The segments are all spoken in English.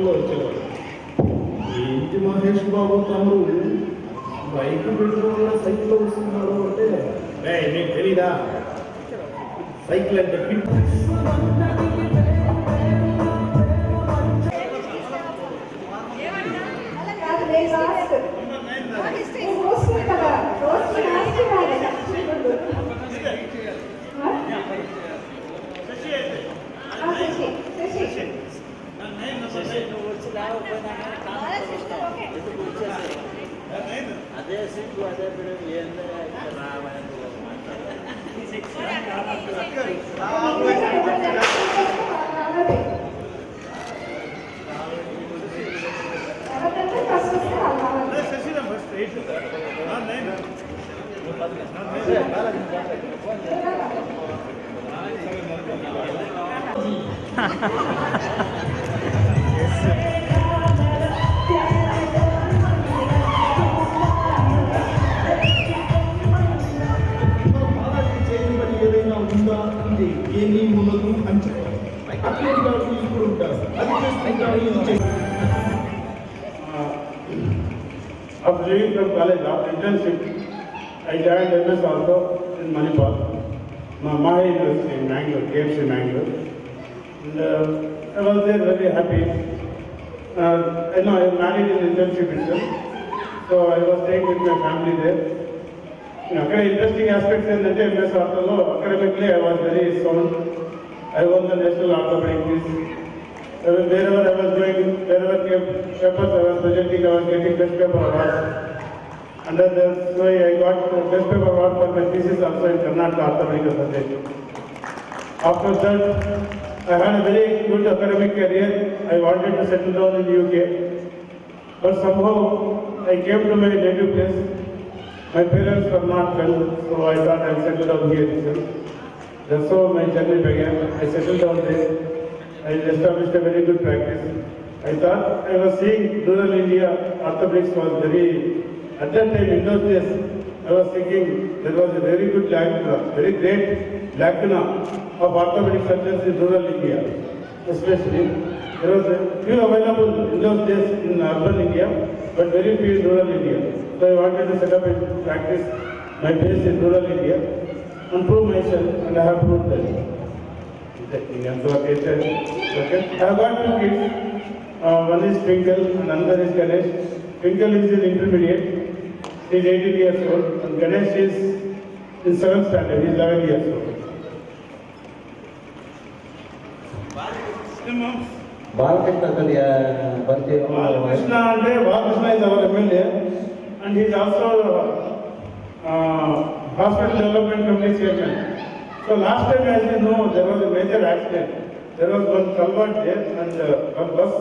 సైకిల్లో వచ్చేవాడు. ఏంటి మహేష్ బాబు తమ్ముడు బైక్ పెట్టుకుని సైకిల్లో వస్తున్నాడు అంటే నీకు తెలీదా సైకిల్ అంటే అదే సీట్లు అదే ఏదైనా ఉందా ఉంది ఏమీ ఉండదు అని చెప్పారు. అట్లెట్ కాబట్టి ఇప్పుడు ఉంటారు అది After leaving from college, after internship, I joined MS also in Manipal, Maha University in Mangalore, KFC Mangalore. And I was there very happy. I know I was married in internship itself, so I was staying with my family there. Interesting aspects in the MS also, academically I was very sound. I won the National Orthopedic Quiz. Wherever I was going, wherever papers I was presenting, I was getting best paper awards. And that's why I got best paper award for my thesis also in Karnataka Orthopedic subject. After that, I had a very good academic career. I wanted to settle down in the UK. But somehow I came to my native place. My parents were not well, so I thought I'll settle down here itself. That's how my journey began. I settled down there. I established a very good practice. I thought I was seeing rural India, orthopedics was very, at that time in those days, I was thinking there was a very good lacuna, very great lacuna of orthopedic surgeons in rural India, especially. There was a few available in those days in urban India, but very few in rural India. So I wanted to set up a practice, my base in rural India, and prove myself, and I have proved that. Okay. I have got two kids. One is Twinkle and another is Ganesh. Twinkle is in intermediate. He is 18 years old. And Ganesh is in 7th standard. He is 11 years old. Balakrishna is our MLA, and he is also hospital development committee chairman. So last time, as you know, there was a major accident. There was one culvert there, and one bus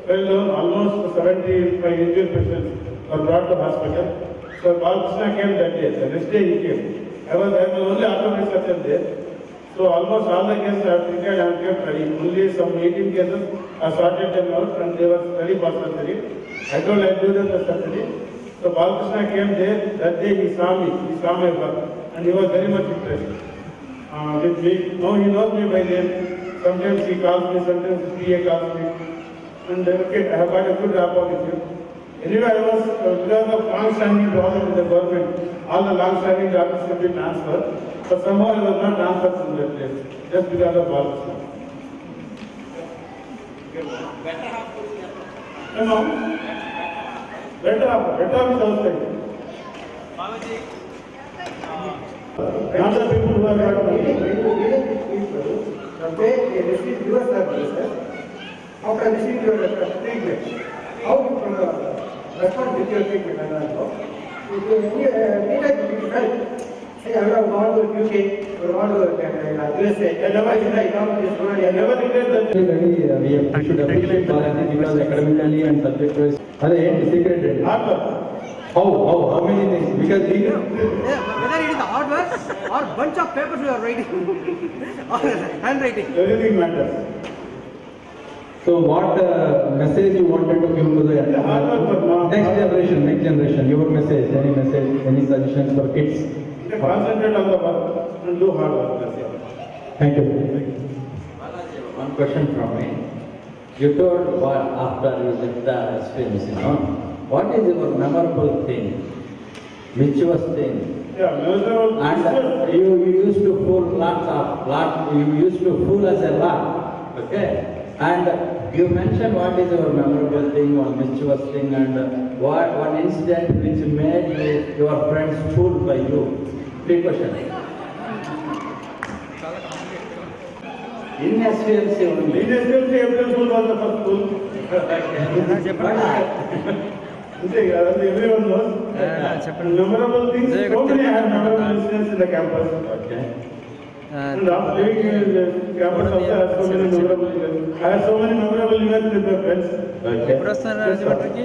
fell down. Almost 75 injured patients were brought to hospital. So Balakrishna came that day. The next day he came. I was the only orthopedic surgeon there. So almost all the cases I have treated, I have kept ready. Only some 18 cases I sorted them out, and they were ready for surgery. I told I do them the surgery. So Balakrishna came there. That day he saw me. He saw my work, and he was very much impressed with me. Now he knows me by name. Sometimes he calls me, sometimes his PA calls me. And okay, I have got a good rapport with him. Anyway, I was, because of long-standing problem with the government, all the long-standing doctors have been transferred. But somehow I was not transferred from that place, just because of Balakrishna. Better half. No. Better half is outside. Not the people who have got money. They receive your services. After receiving your treatment, how you respond with your treatment? If you need help, say I have gone to UK or gone to USA, otherwise I come to this world. I never regret that. We should appreciate Balaji because academically and subject-wise. Secret. How many things? Because whether it is hard work or bunch of papers you are writing or handwriting. Everything matters. So what message you wanted to give to the next generation? Your message, any suggestions for kids? Concentrate on the work and do hard work. Thank you. One question from me. You told what after you left the experience, what is your memorable thing? Which was thing? Yeah, memorable. And you used to fool you used to fool us a lot, okay? And you mentioned what is your memorable thing or mischievous thing and one incident which made your friends fooled by you. 3 questions. In SPLC only. In SPLC, April Fool was the first fool. Everyone knows. Memorable things. So many I have memorable incidents in the campus. Okay. And after living in the campus also, I have so many memorable events. I have so many memorable events with my friends. Okay. ఎప్పుడు వస్తున్నారు రాజమండ్రికి?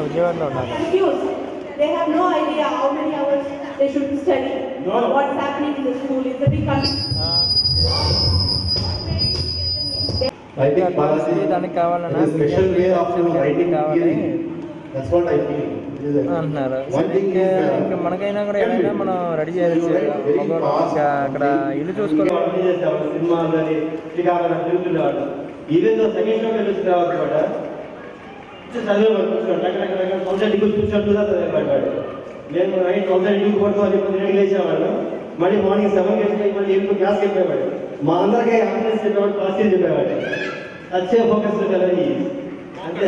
విజయవాడలో ఉన్నారు. Confused. They have no idea how many hours they should study. No. What's happening in the school is a big confusion. I think Balaji, దానికి కావాలన్నా special way of writing కావాలి theory. That's what I feel. అంటున్నారు. One thing is, ఇంకా మనకైనా కూడా ఏదైనా మనం ready చేయొచ్చు. ఇంకా అక్కడ ఇల్లు చూసుకోవాలి. సినిమాలు కానీ శ్రీకాకుళం తిరుగుతుండేవాడు. ఈవెన్ సెకండ్ షో వెళ్ళి రావాలి కూడా చదివేవాడు కూర్చోండి సంవత్సరం డిగ్రీ కూర్చోండి కూడా చదివేవాడు. నేను నైట్ సంవత్సరం డిగ్రీ పడుకోవాలి 10 లేచేవాడు. మళ్ళీ మార్నింగ్ 7 గంటలకి మళ్ళీ 8 క్లాస్ చెప్పేవాడు. మా అందరికీ ఆన్లైన్ చెప్పేవాడు, క్లాస్ చెప్పేవాడు. వచ్చే ఫోకస్ కలది అంతే.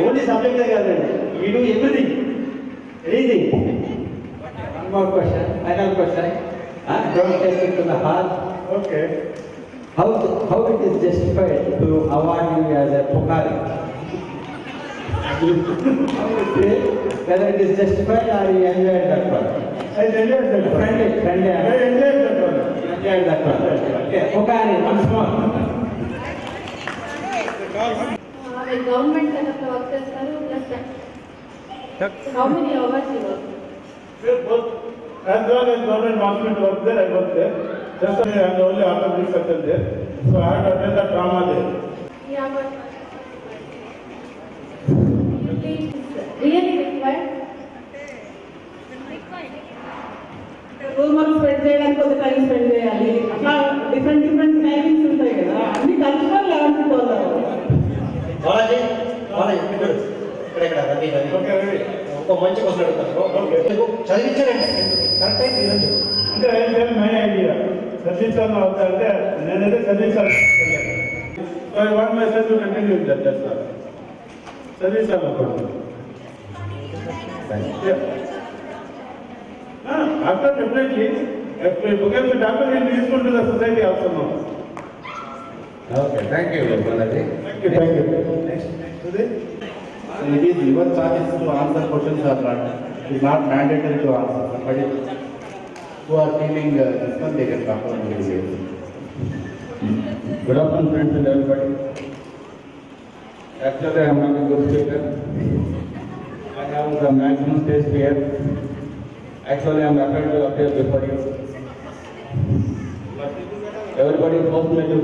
ఓన్లీ సబ్జెక్టే కాదండి, we do everything, anything. One more question, final question. Don't take it to the heart. Okay. How it is justified to award you as a Pokari? Whether it is justified or you enjoyed that one? I enjoyed that one. Friendly. I enjoyed that one. You enjoyed that one. Okay, Pokari, once more. Government setup work చేస్తారు plus how many hours you work? Both. As well as government wants me to work there, I work there. Just I am the only orthopedic surgeon there. So I have to attend the trauma there. Yeah, but really required. Rumour spend చేయడానికి ఒక time spend చేయాలి. అట్లా different timings ఉంటాయి కదా, అన్ని కలుసుకొని 11 పోదాం. బాలాజీ ఇక్కడ రవి Okay, ready. ఒక మంచి క్వశ్చన్ అడుగుతాను. Okay. చదివించారంటే కరెక్ట్ అయితే ఈరోజు అంటే I have my idea. చదివించాలని అవుతారంటే నేనైతే చదివించాలి. So I want my son to continue with that, that's all. చదివించాలి అనుకుంటున్నాను. Yeah. After definitely, if we become a doctor, we will be useful to the society also now. Okay, thank you, Balaji. Thank you. next today it is your choice to answer questions or not. It is not mandatory to answer. But if who are feeling this one, they can talk on this. Good afternoon, friends and everybody. Actually, I am not a good speaker. I have the maximum stage fear. Actually, I am afraid to appear before you. Everybody forced me to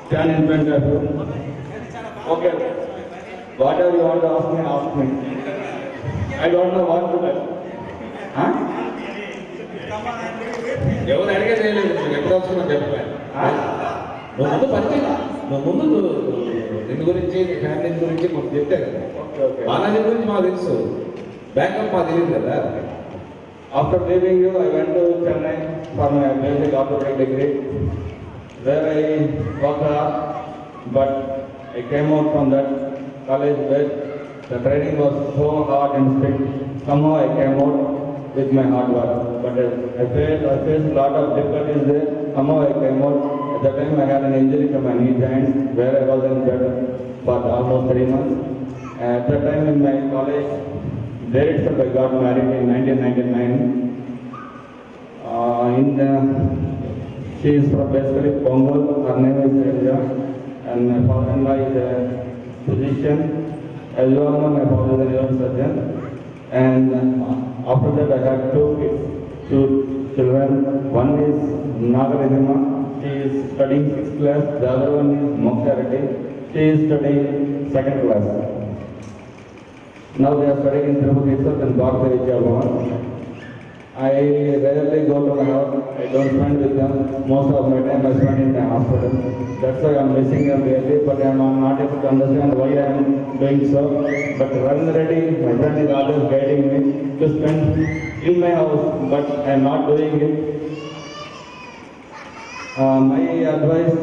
stand in front of you. Okay, whatever you want to ask me. I don't know what to tell. Huh? ఎవరు అడిగేది లేదు, ఎప్పుడు వస్తున్నా చెప్పలే. నువ్వు ముందు పరిచయం, నువ్వు ముందు దీని గురించి నీ ఫ్యామిలీ గురించి మాకు చెప్తే కదా. బాలాజీ గురించి మాకు తెలుసు, బ్యాకప్ మాకు తెలియదు కదా. After leaving you, I went to Chennai for my basic orthopedic degree, where I worked hard, but I came out from that college where the training was so hard and strict. Somehow I came out with my hard work, but I faced a lot of difficulties there. Somehow I came out. At the time I had an injury to my knee joint, where I was in bed for almost 3 months. At that time in my college, there itself I got married in 1999. She is from basically Pongal. Her name is Raja, and my father-in-law is a physician. As you all know, my father is a neurosurgeon. And after that, I had 2 kids, 2 children. One is Nagarima. She is studying 6th class. The other one is Moksha Reddy. She is studying 2nd class. Now they are studying in Tirupati itself in Bharata Vidya Bhavan. I rarely go to my house. I don't spend with them. Most of my time I spend in the hospital. That's why I'm missing them really, but I'm not able to understand why I'm doing so. But Ravindra Reddy, my friend, is always guiding me to spend in my house, but I'm not doing it. My advice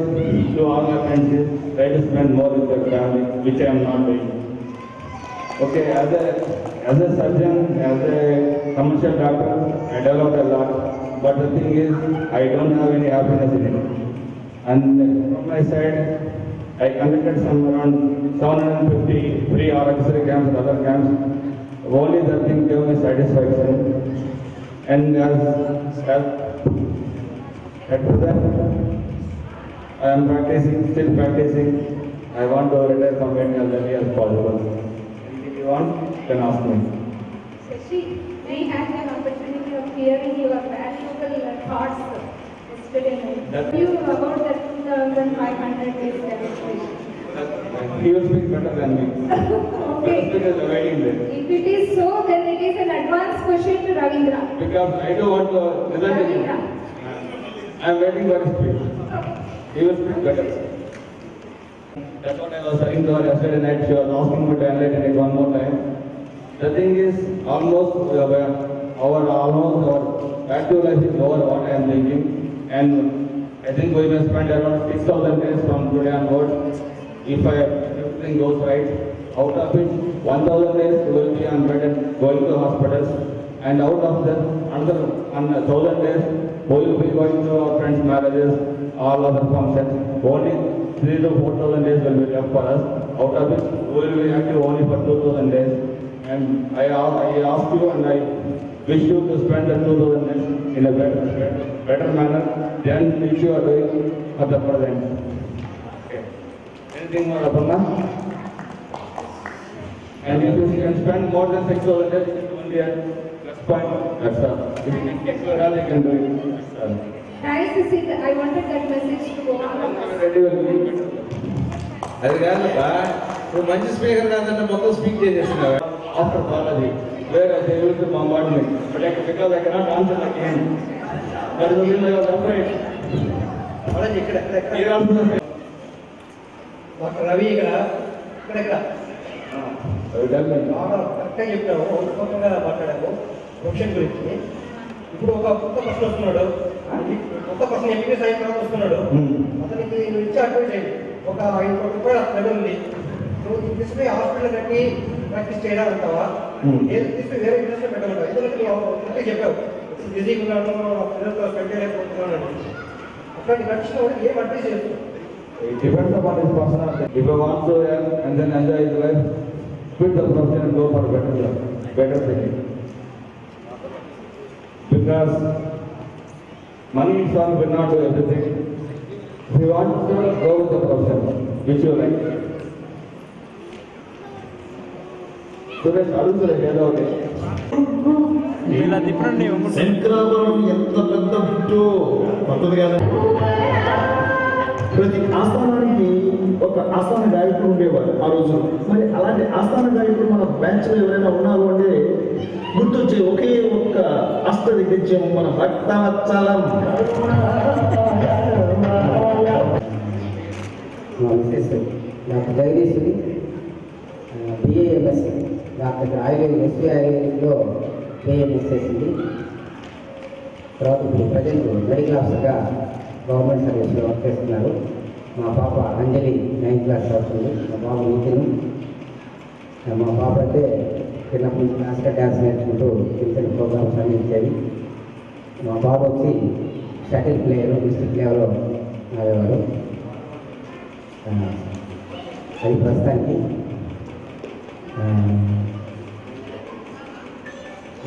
to all my friends is try to spend more with their family, which I am not doing. Okay, as a surgeon, as a commercial doctor, I developed a lot, but the thing is, I don't have any happiness in it. And from my side, I conducted some around 750 free X-ray camps and other camps. Only that thing gave me satisfaction. And at present, I am still practicing. I want to retire from it as early as possible. If you want, then ask me. Shashi, we had an opportunity of hearing your valuable thoughts yesterday night. You about the 2,500 days demonstration. He will speak better than me. Okay. Because I'm waiting there. If it is so, then it is an advanced question to Ravindra. Because I don't want to result in Ravindra. I am waiting for his speech. He will speak better. That's what I was saying to her yesterday night. She was asking me to enlighten it one more time. The thing is, almost our active life is over what I am thinking. And I think we will spend around 6,000 days from today onwards. If everything goes right, out of it, 1,000 days will be on bed and going to hospitals. And out of that, another 1,000 days, we will be going to our friends' marriages, all other functions. Only 3,000 to 4,000 days will be left for us. Out of it, we will be active only for 2,000 days. And I ask you and I wish you to spend the 2,000 days in a better manner than which you are doing at the present. Okay. Anything more, Aparna? And if you can spend more than 6,000 days, it will be at plus point. That's all. If you can take your health, you can do it. That's all. Nice to see that. I wanted that message to go on. Ready will be better. అది కాదబ్బా నువ్వు మంచి speaker కాదంటే మొత్తం speak చేసేస్తున్నావు. After biology, where they used to bombard me, but because I cannot answer again. That is the reason I was afraid. Here also the same. Doctor Ravi ఇక్కడ. Tell me. బాగా కరెక్ట్గా చెప్పాము, ఉత్పత్తంగా మాట్లాడాము ప్రొఫెషన్ గురించి. ఇప్పుడు ఒక కొత్త పర్సన్ వస్తున్నాడు, కొత్త పర్సన్ ఎంపీఎస్ అయిన తర్వాత వస్తున్నాడు. అతనికి నువ్వు ఇచ్చే అడ్వైజ్ అయింది ఒక 5 కోట్ల రూపాయలు అక్కడ ఉంది. నువ్వు తీసుకుని హాస్పిటల్ కట్టి ప్రాక్టీస్ చేయడం అంటావా, ఏది తీసుకుని వేరే బిజినెస్లో పెట్టమంటావు? ఎందుకంటే నువ్వు ఒకటే చెప్పావు, బిజీగా ఉన్నాను, పిల్లలతో స్పెండ్ చేయలేకపోతున్నాను. అట్లాంటి కండిషన్ కూడా ఏం అడ్వైస్ చేస్తావు? It depends upon his personality. If he wants to earn and then enjoy his life, quit the profession and go for better thing. Because money itself will not do everything. If you want to go with the profession, which you like. Suresh, అడుగుతుంది ఏదో ఒకటి. ఇలా తిప్పండి. శంకరాభరణం ఎంత పెద్ద bit పడుతుంది కదా. ప్రతి ఆస్థానానికి ఒక ఆస్థాన గాయకుడు ఉండేవాడు ఆ రోజు. మరి అలాంటి ఆస్థాన గాయకుడు మన బ్యాచ్లో ఎవరైనా ఉన్నారు అంటే గుర్తొచ్చే ఒకే ఒక్క అష్టదిగ్గజం మన Bhaktavatsalam. Doctor Jagadeeswari BAMS doctor SV ఆయుర్వేదిక్లో బిఏఎంఎస్ చేసింది. తర్వాత ఇప్పుడు ప్రజెంట్ మెడికల్ ఆఫీసర్గా గవర్నమెంట్ సర్వీస్లో వర్క్ చేస్తున్నారు. మా పాప అంజలి 9th క్లాస్ చదువుతుంది. మా బాబు నితిన్. మా పాప అయితే చిన్నప్పటి నుంచి క్లాసికల్ డ్యాన్స్ నేర్చుకుంటూ చిన్న చిన్న ప్రోగ్రామ్స్ అన్నీ ఇచ్చేది. మా బాబు వచ్చి షటిల్ ప్లేయర్ డిస్ట్రిక్ట్ లెవెల్లో ఆడేవాడు. అది ప్రస్తుతానికి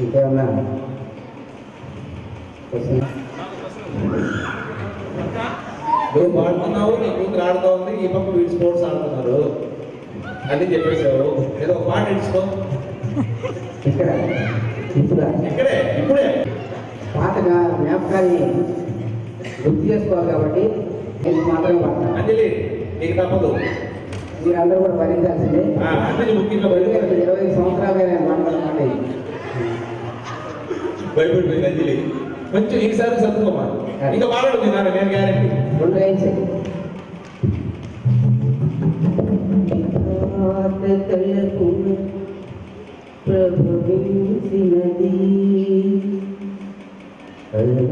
ఇంకేమన్నా క్వశ్చన్? నువ్వు పాడుతున్నావు, నీ కూతురు ఆడుతూ ఉంది, ఈ పక్క వీడు స్పోర్ట్స్ ఆడుతున్నారు అని చెప్పేసావు. ఏదో ఒక పాట ఇచ్చుకో. ఇక్కడ ఇప్పుడే పాతగా జ్ఞాపకాన్ని గుర్తు చేసుకోవాలి కాబట్టి నేను మాత్రమే పడతాను. అంజలి నీకు తప్పదు, మీరందరూ కూడా భరించాల్సిందే. అంజలి ముఖ్యంగా 25 సంవత్సరాలుగా నేను మాట్లాడమాట. భయపడిపోయింది అంజలి. కొంచెం ఈసారి సర్దుకోమా, ఇంకా బాగుంటుంది నేను గ్యారెంటీ. ప్రభవించినది ఆది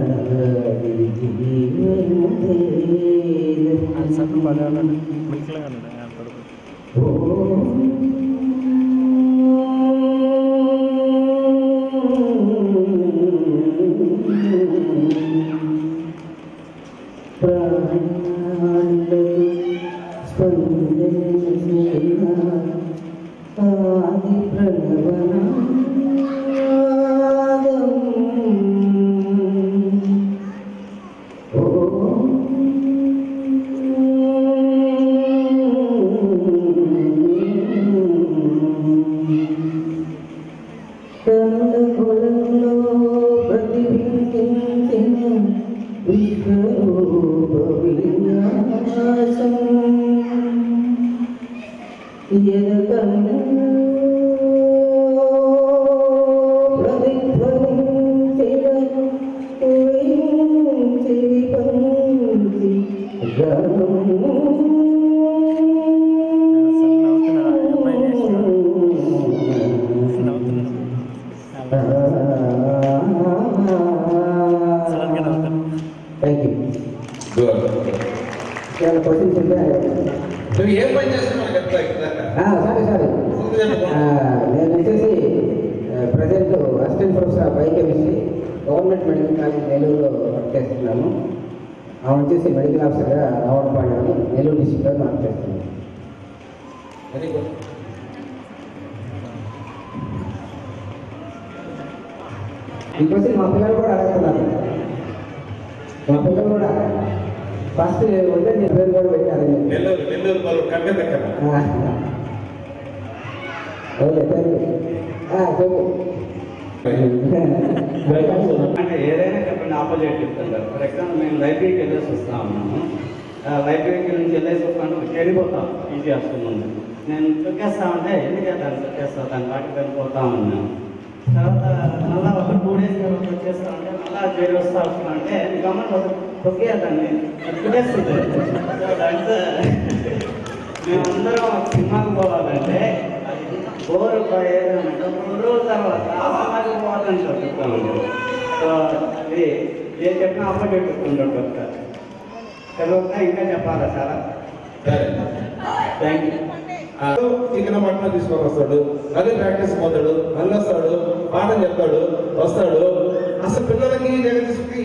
ప్రణవనాదం కనుల ప్రతిబింబించిన విశ్వరూప విన్యాసం నువ్వు ఏం పని చేస్తున్నావు చెప్తా సరే నేను వచ్చేసి present assistant professor biochemistry government medical college నెల్లూరులో వర్క్ చేస్తున్నాను. ఆమె వచ్చేసి మెడికల్ ఆఫీసర్గా రావడపాడు అని నెల్లూరు డిస్ట్రిక్ట్లో వర్క్ చేస్తున్నాను. ఇంకొచ్చి మా పిల్లలు కూడా అడుగుతున్నారు. మా పిల్లలు కూడా ఫస్ట్ ఉంటే నేను పేరు కూడా పెట్టాను. అంటే ఏదైనా చెప్పండి, ఆపోజిట్ చెప్తాను సార్. ఫర్ ఎగ్జాంపుల్ మేము లైబ్రరీకి వెళ్ళేసి వస్తా ఉన్నాము. లైబ్రరీకి నుంచి వెళ్ళేసి వస్తాను వెళ్ళిపోతాం ఈజీ వస్తుంది. నేను తొక్కేస్తామంటే ఎందుకు తొక్కేస్తా దాని వాటికి వెళ్ళిపోతా ఉన్నాను. తర్వాత మళ్ళీ ఒక 2 days తర్వాత వచ్చేస్తామంటే మళ్ళీ వేరే వస్తామంటే గమని తొక్కేదాన్ని తొక్కేస్తుంది. సో దాంట్లో మేమందరం సినిమాకి పోవాలంటే బోరు ఏదంటే 2 రోజుల తర్వాత ఆ సినిమాకి పోవాలని చెప్తామండి. సో ఇది ఏం చెప్పినా ఆపోజిట్ చెప్తుంటాడు సార్. తర్వాత ఇంకా చెప్పాలా sir? Thank you. Chicken mutton తీసుకొని వస్తాడు, అదే ప్రాక్టీస్ పోతాడు, మళ్ళీ వస్తాడు, పాఠం చెప్తాడు, వస్తాడు. అసలు పిల్లలకి తీసుకుని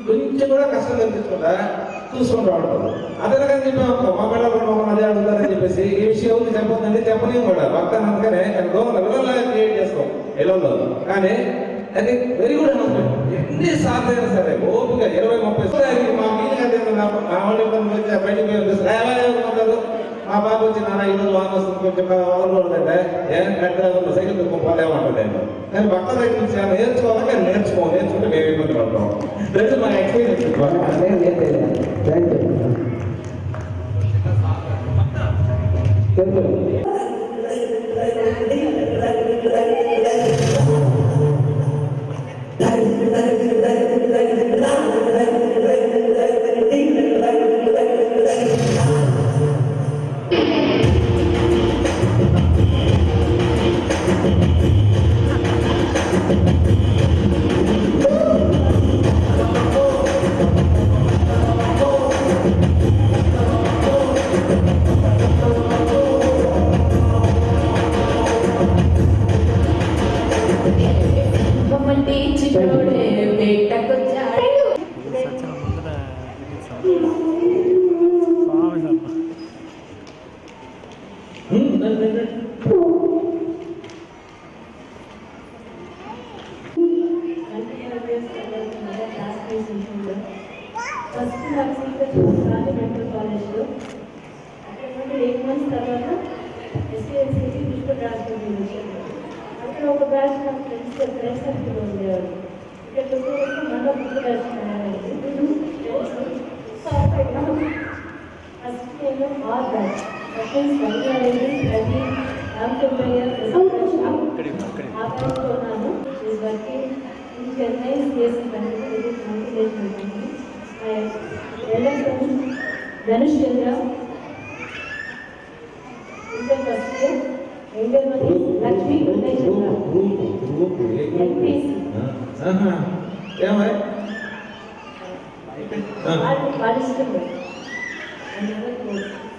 కొంచెం కూడా కష్టం కనిపించకుండా చూసుకుంటూ ఉంటాడు. అదే కానీ చెప్పాము మా పిల్లలు అదే అడుగుతారని చెప్పేసి ఈ విషయం ఉంది చెప్పొద్దండి, చెప్పలేము కూడా భక్తాన్ని. అందుకనే విలన్లాగా క్రియేట్ చేస్తాం ఇళ్ళలో. కానీ అది వెరీ గుడ్ హస్బెండ్. ఎన్ని సాధ్యమైనా సరే ఓపిక 20-30 మా వీళ్ళు బయటకు పోయి మా బాబు వచ్చి నాన్న ఈరోజు వాన వస్తుంది కొంచెం పడుతుంటే ఏం కట్టలేదు సైకిల్ పోలేమంటాడు. నేను భక్త దగ్గర నుంచి నేర్చుకోవాలి, కానీ నేర్చుకుంటే మేము ఇబ్బంది పడతాం. రెండు మా ఎక్స్పీరియన్స్. ఫస్ట్ నాకు సీట్ మెడికల్ కాలేజ్లో అక్కడ 8 months తర్వాత ఎస్సీఎస్సీ డిజిటల్ ట్రాన్స్ఫర్ వచ్చాను. అక్కడ ఒక బ్యాచ్ నాకు ఫ్రెండ్స్ సర్కిల్ ఉండేవారు. ఇక్కడ మళ్ళీ బుక్ బ్యాచ్ ఫస్ట్ నేను ఆర్ బ్యాచ్ ఆ బ్యాచ్లో ఉన్నాను. Working in Chennai CSC Bangalore, it is multinational company. My elder son, Dhanush Chandra, inter first year, elder one is Lakshmi Uday Chandra, LPC. ఏమై All participants. And other course.